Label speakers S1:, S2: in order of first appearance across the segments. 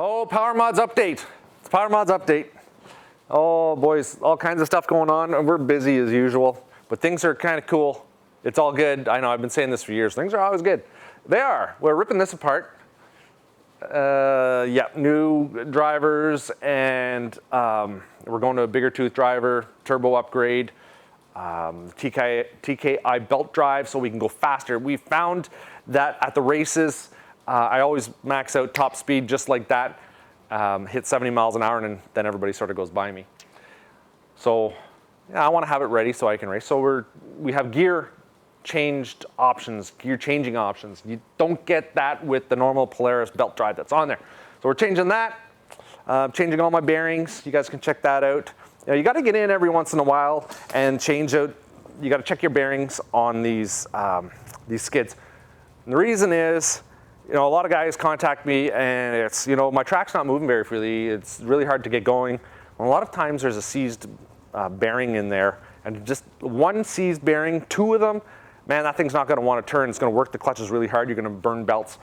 S1: Oh, PowerModz update. It's PowerModz update. Oh, boys, all kinds of stuff going on. We're busy as usual, but things are kind of cool. It's all good. I know, I've been saying this for years. Things are always good. They are. We're ripping this apart. Yeah, new drivers, and we're going to a bigger tooth driver, turbo upgrade, TKI belt drive so we can go faster. We found that at the races, I always max out top speed just like that, hit 70 miles an hour, and then everybody sort of goes by me. So yeah, I want to have it ready so I can race. So we have gear changing options. You don't get that with the normal Polaris belt drive that's on there. So we're changing that, changing all my bearings. You guys can check that out. You got to get in every once in a while and change out. You got to check your bearings on these skids. And the reason is, a lot of guys contact me and it's, my track's not moving very freely. It's really hard to get going. And a lot of times there's a seized bearing in there, and just one seized bearing, two of them, man, that thing's not going to want to turn. It's going to work the clutches really hard. You're going to burn belts.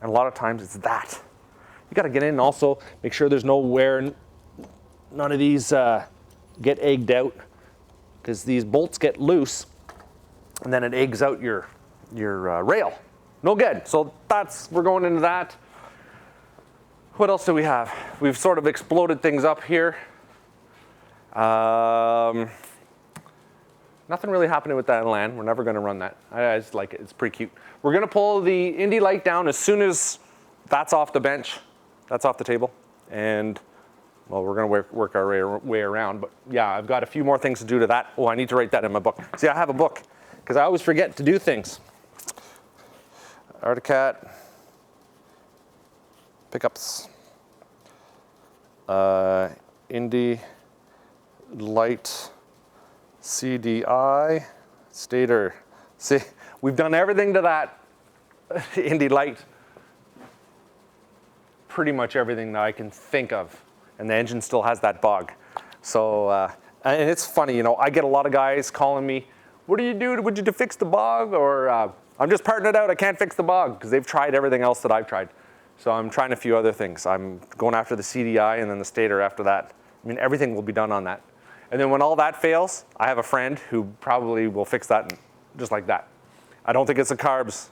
S1: And a lot of times it's that. You got to get in and also make sure there's no wear. None of these get egged out, because these bolts get loose and then it eggs out your rail. No good. So we're going into that. What else do we have? We've sort of exploded things up here. Nothing really happening with that in land. We're never going to run that. I just like it. It's pretty cute. We're going to pull the Indy light down as soon as that's off the bench. That's off the table. And, well, we're going to work our way around. But, yeah, I've got a few more things to do to that. Oh, I need to write that in my book. See, I have a book because I always forget to do things. Articat. Pickups. Indy light. CDI, stator. See, we've done everything to that Indy light. Pretty much everything that I can think of. And the engine still has that bog. So, and it's funny, I get a lot of guys calling me, what do you do? Would you to fix the bog? Or I'm just parting it out, I can't fix the bog, because they've tried everything else that I've tried. So I'm trying a few other things. I'm going after the CDI and then the stator after that. I mean, everything will be done on that. And then when all that fails, I have a friend who probably will fix that just like that. I don't think it's the carbs.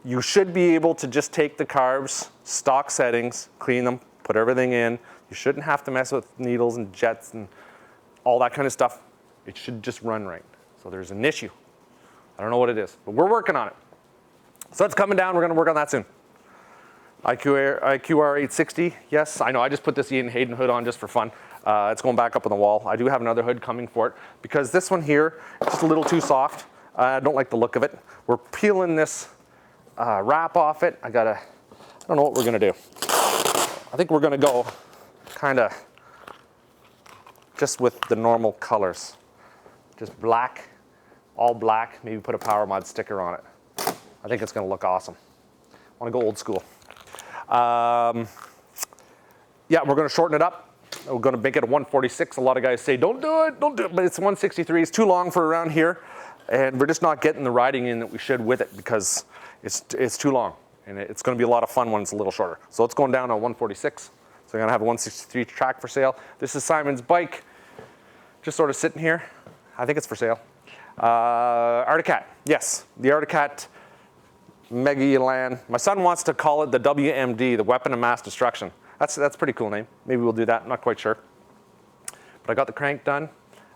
S1: You should be able to just take the carbs, stock settings, clean them, put everything in. You shouldn't have to mess with needles and jets and all that kind of stuff. It should just run right. So there's an issue. I don't know what it is, but we're working on it. So it's coming down. We're going to work on that soon. IQR 860. Yes, I know. I just put this Ian Hayden hood on just for fun. It's going back up on the wall. I do have another hood coming for it because this one here is just a little too soft. I don't like the look of it. We're peeling this wrap off it. I don't know what we're gonna do. I think we're gonna go kind of just with the normal colors. Just black, all black, maybe put a PowerModz sticker on it. I think it's gonna look awesome. I wanna go old school. Yeah, we're gonna shorten it up. We're going to make it a 146. A lot of guys say, don't do it, but it's 163. It's too long for around here, and we're just not getting the riding in that we should with it because it's too long, and it's going to be a lot of fun when it's a little shorter. So it's going down to 146. So we're going to have a 163 track for sale. This is Simon's bike, just sort of sitting here. I think it's for sale. Articat, yes, the Articat Mega Elan. My son wants to call it the WMD, the Weapon of Mass Destruction. That's a pretty cool name. Maybe we'll do that, I'm not quite sure. But I got the crank done.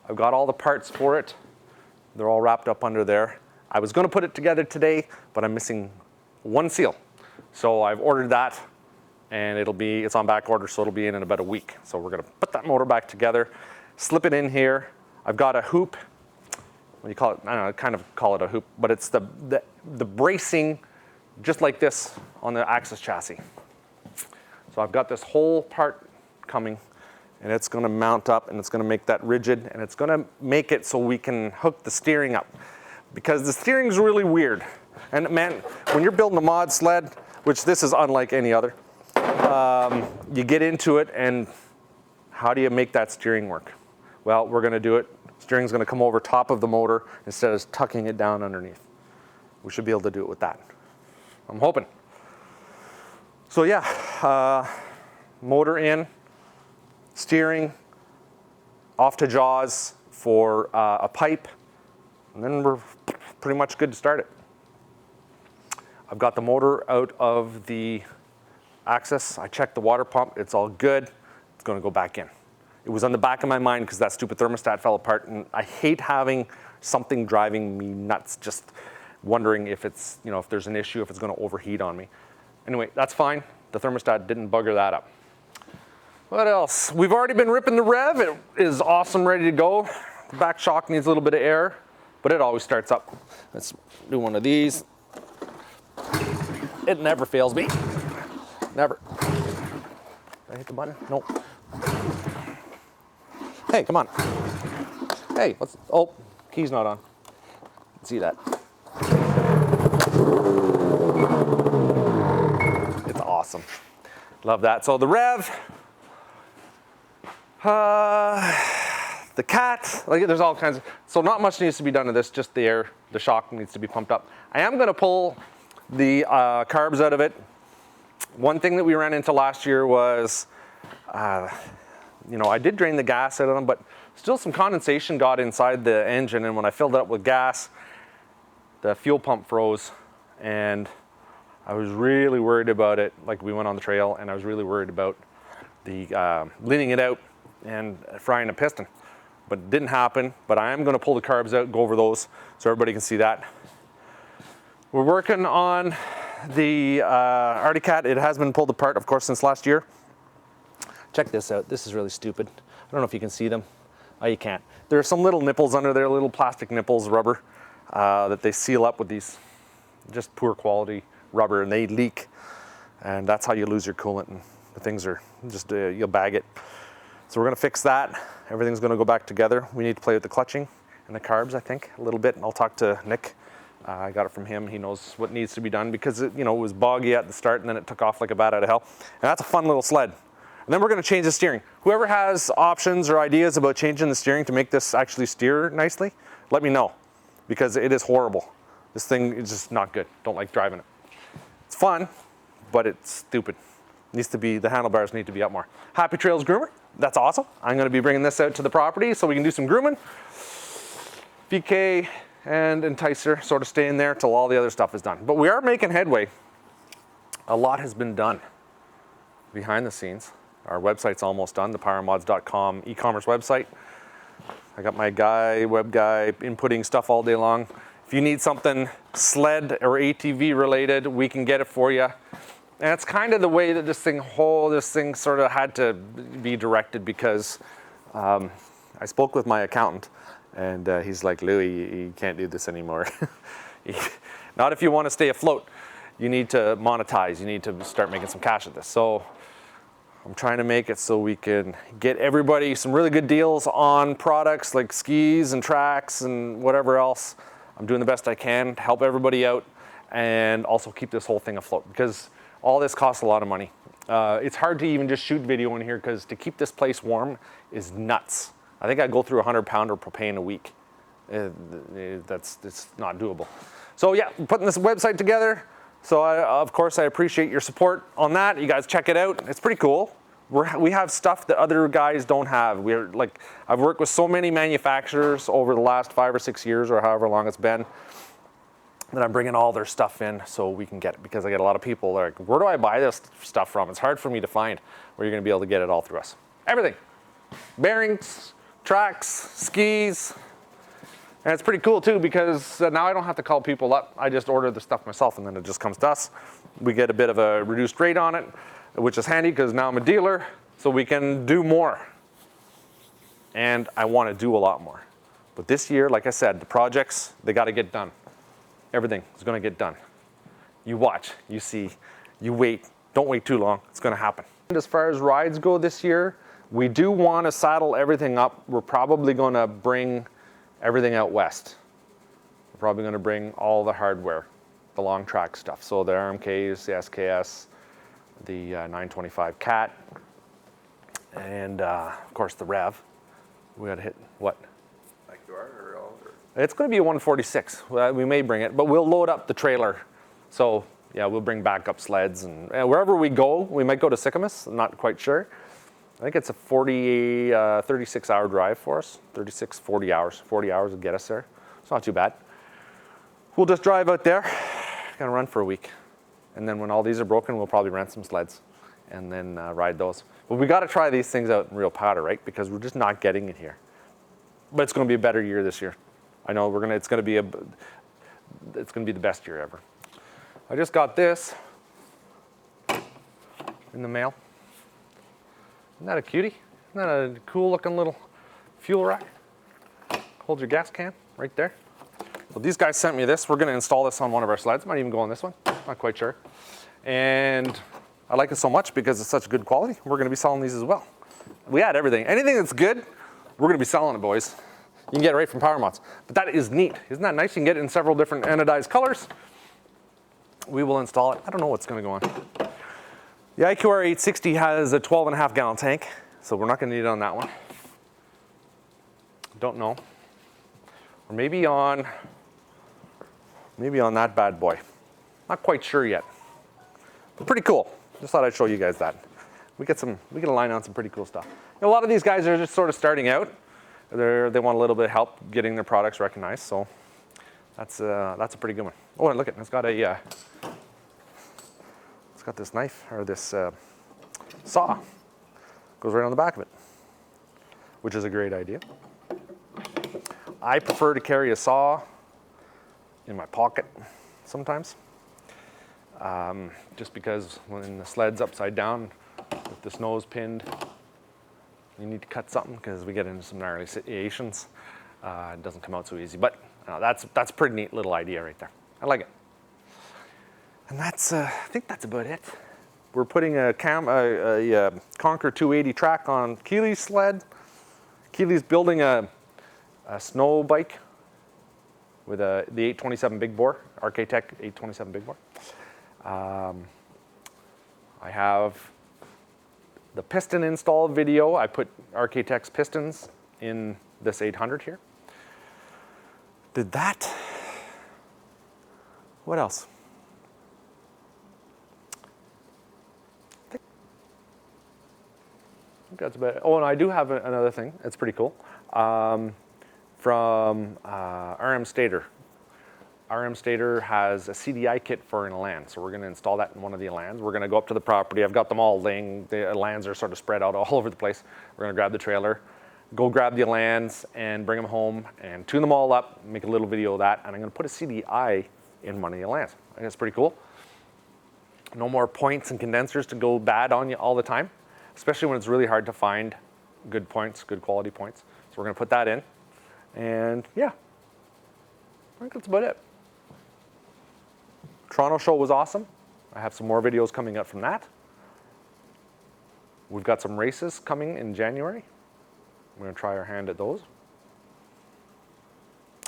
S1: I've got all the parts for it. They're all wrapped up under there. I was gonna put it together today, but I'm missing one seal. So I've ordered that, and it's on back order, so it'll be in about a week. So we're gonna put that motor back together, slip it in here. I've got a hoop. What do you call it? I don't know, I kind of call it a hoop, but it's the bracing just like this on the Axis chassis. So I've got this whole part coming, and it's going to mount up, and it's going to make that rigid, and it's going to make it so we can hook the steering up, because the steering's really weird. And man, when you're building a mod sled, which this is unlike any other, you get into it, and how do you make that steering work? Well, we're going to do it. Steering's going to come over top of the motor instead of tucking it down underneath. We should be able to do it with that. I'm hoping. So yeah. motor in, steering, off to jaws for a pipe, and then we're pretty much good to start it. I've got the motor out of the axis. I checked the water pump. It's all good. It's going to go back in. It was on the back of my mind because that stupid thermostat fell apart, and I hate having something driving me nuts, just wondering if it's, you know, if there's an issue, if it's going to overheat on me. Anyway, that's fine. The thermostat didn't bugger that up. What else? We've already been ripping the rev. It is awesome, ready to go. The back shock needs a little bit of air, but it always starts up. Let's do one of these. It never fails me. Never. Did I hit the button? Nope. Hey, come on. Hey, let's, oh, key's not on. See that. It's awesome. Love that. So the rev, the cat, like there's all kinds of, so not much needs to be done to this, just the air, the shock needs to be pumped up. I am gonna pull the carbs out of it. One thing that we ran into last year was, you know, I did drain the gas out of them, but still some condensation got inside the engine, and when I filled it up with gas, the fuel pump froze, and I was really worried about it. Like, we went on the trail, and I was really worried about the leaning it out and frying a piston, but it didn't happen. But I am going to pull the carbs out, go over those so everybody can see that. We're working on the Arctic Cat. It has been pulled apart, of course, since last year. Check this out. This is really stupid. I don't know if you can see them. Oh, you can't. There are some little nipples under there, little plastic nipples, rubber, that they seal up with these just poor quality rubber, and they leak. And that's how you lose your coolant, and the things are just, you'll bag it. So we're gonna fix that. Everything's gonna go back together. We need to play with the clutching and the carbs, I think, a little bit. And I'll talk to Nick. I got it from him. He knows what needs to be done because it, you know, it was boggy at the start, and then it took off like a bat out of hell. And that's a fun little sled. And then we're going to change the steering. Whoever has options or ideas about changing the steering to make this actually steer nicely, let me know, because it is horrible. This thing is just not good. Don't like driving it. It's fun, but it's stupid. Needs to be, the handlebars need to be up more. Happy Trails Groomer, that's awesome. I'm going to be bringing this out to the property so we can do some grooming. VK and Enticer sort of stay in there till all the other stuff is done. But we are making headway. A lot has been done behind the scenes. Our website's almost done, the PowerModz.com e-commerce website. I got my web guy, inputting stuff all day long. If you need something sled or ATV related, we can get it for you. And it's kind of the way that this thing sort of had to be directed, because I spoke with my accountant, and he's like, Louis, you can't do this anymore. Not if you want to stay afloat. You need to monetize. You need to start making some cash at this. So I'm trying to make it so we can get everybody some really good deals on products like skis and tracks and whatever else. I'm doing the best I can to help everybody out and also keep this whole thing afloat, because all this costs a lot of money. It's hard to even just shoot video in here, because to keep this place warm is nuts. I think I go through 100-pounder propane a week. It's not doable. So yeah, putting this website together. So of course I appreciate your support on that. You guys check it out. It's pretty cool. We have stuff that other guys don't have. We're like, I've worked with so many manufacturers over the last 5 or 6 years, or however long it's been, that I'm bringing all their stuff in so we can get it, because I get a lot of people that are like, where do I buy this stuff from? It's hard for me to find where you're gonna be able to get it all through us. Everything. Bearings, tracks, skis. And it's pretty cool too, because now I don't have to call people up. I just order the stuff myself, and then it just comes to us. We get a bit of a reduced rate on it, which is handy because now I'm a dealer, so we can do more. And I want to do a lot more. But this year, like I said, the projects, they got to get done. Everything is going to get done. You watch, you see, you wait. Don't wait too long. It's going to happen. As far as rides go this year, we do want to saddle everything up. We're probably going to bring everything out west. We're probably going to bring all the hardware, the long track stuff. So the RMKs, the SKS, the 925 Cat, and of course the Rev. We got to hit what?
S2: Like you are, or all?
S1: It's going to be a 146. We may bring it, but we'll load up the trailer. So yeah, we'll bring backup sleds, and wherever we go, we might go to Sycamus. I'm not quite sure. I think it's a 36-hour drive for us. 36, 40 hours. 40 hours will get us there. It's not too bad. We'll just drive out there, gonna run for a week. And then when all these are broken, we'll probably rent some sleds and then ride those. But we gotta try these things out in real powder, right? Because we're just not getting it here. But it's gonna be a better year this year. I know it's gonna be the best year ever. I just got this in the mail. Isn't that a cutie? Isn't that a cool looking little fuel rack? Hold your gas can right there. So these guys sent me this. We're gonna install this on one of our sleds. Might even go on this one, not quite sure. And I like it so much because it's such good quality. We're gonna be selling these as well. We add everything. Anything that's good, we're gonna be selling it, boys. You can get it right from PowerModz. But that is neat. Isn't that nice? You can get it in several different anodized colors. We will install it. I don't know what's gonna go on. The IQR 860 has a 12.5 gallon tank, so we're not gonna need it on that one. Don't know. Or maybe on that bad boy. Not quite sure yet. But pretty cool. Just thought I'd show you guys that. We get a line on some pretty cool stuff. A lot of these guys are just sort of starting out. They want a little bit of help getting their products recognized, so that's a pretty good one. Oh, and look it's got this knife or this saw. Goes right on the back of it, which is a great idea. I prefer to carry a saw in my pocket sometimes, just because when the sled's upside down with this nose pinned, you need to cut something because we get into some gnarly situations. It doesn't come out so easy, but that's a pretty neat little idea right there. I like it. And I think that's about it. We're putting a Conquer 280 track on Keely's sled. Keely's building a snow bike with the 827 big bore, Arcatech 827 big bore. I have the piston install video. I put Arcatech's pistons in this 800 here. Did that. What else? I think that's about it. Oh, and I do have another thing. It's pretty cool. From RM Stator. RM Stator has a CDI kit for an Elan, so we're going to install that in one of the Elans. We're going to go up to the property. I've got them all laying. The Elans are sort of spread out all over the place. We're going to grab the trailer, go grab the Elans, and bring them home and tune them all up, make a little video of that, and I'm going to put a CDI in one of the Elans. I think that's pretty cool. No more points and condensers to go bad on you all the time, especially when it's really hard to find good points, good quality points. So we're going to put that in. And yeah, I think that's about it. Toronto show was awesome. I have some more videos coming up from that. We've got some races coming in January. I'm going to try our hand at those.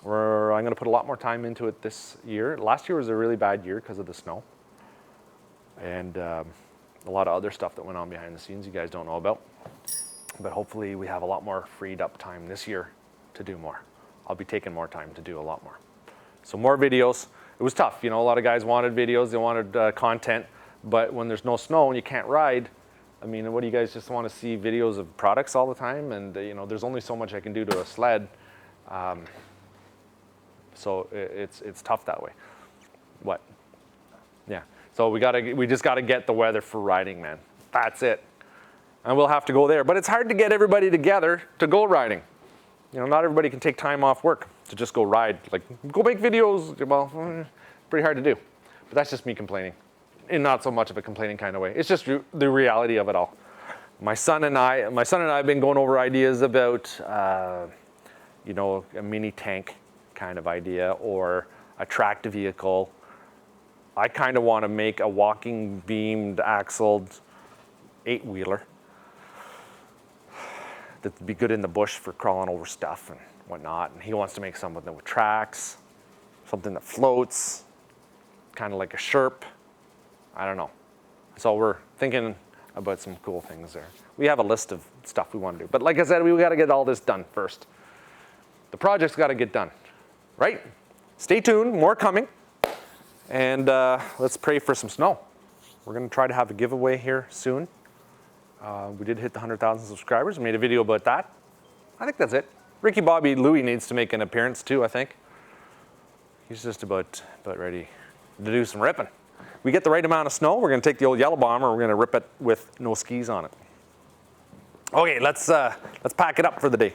S1: I'm going to put a lot more time into it this year. Last year was a really bad year because of the snow. And a lot of other stuff that went on behind the scenes you guys don't know about. But hopefully we have a lot more freed up time this year to do more. I'll be taking more time to do a lot more. So more videos. It was tough, a lot of guys wanted videos, they wanted content, but when there's no snow and you can't ride, I mean, what do you guys just want to see videos of products all the time? And there's only so much I can do to a sled, so it's tough that way. What? Yeah. So we just got to get the weather for riding, man. That's it. And we'll have to go there, but it's hard to get everybody together to go riding. Not everybody can take time off work to just go ride. Like, go make videos. Well, pretty hard to do. But that's just me complaining. In not so much of a complaining kind of way. It's just the reality of it all. My son and I have been going over ideas about, a mini tank kind of idea or a tracked vehicle. I kind of want to make a walking beamed axled 8-wheeler. That'd be good in the bush for crawling over stuff and whatnot. And he wants to make something with tracks, something that floats, kind of like a Sherp. I don't know. So we're thinking about some cool things there. We have a list of stuff we want to do. But like I said, we got to get all this done first. The project's got to get done, right? Stay tuned, more coming. And let's pray for some snow. We're going to try to have a giveaway here soon. We did hit the 100,000 subscribers. We made a video about that. I think that's it. Ricky Bobby Louie needs to make an appearance too, I think. He's just about ready to do some ripping. We get the right amount of snow, we're going to take the old yellow bomber, we're going to rip it with no skis on it. Okay, let's pack it up for the day.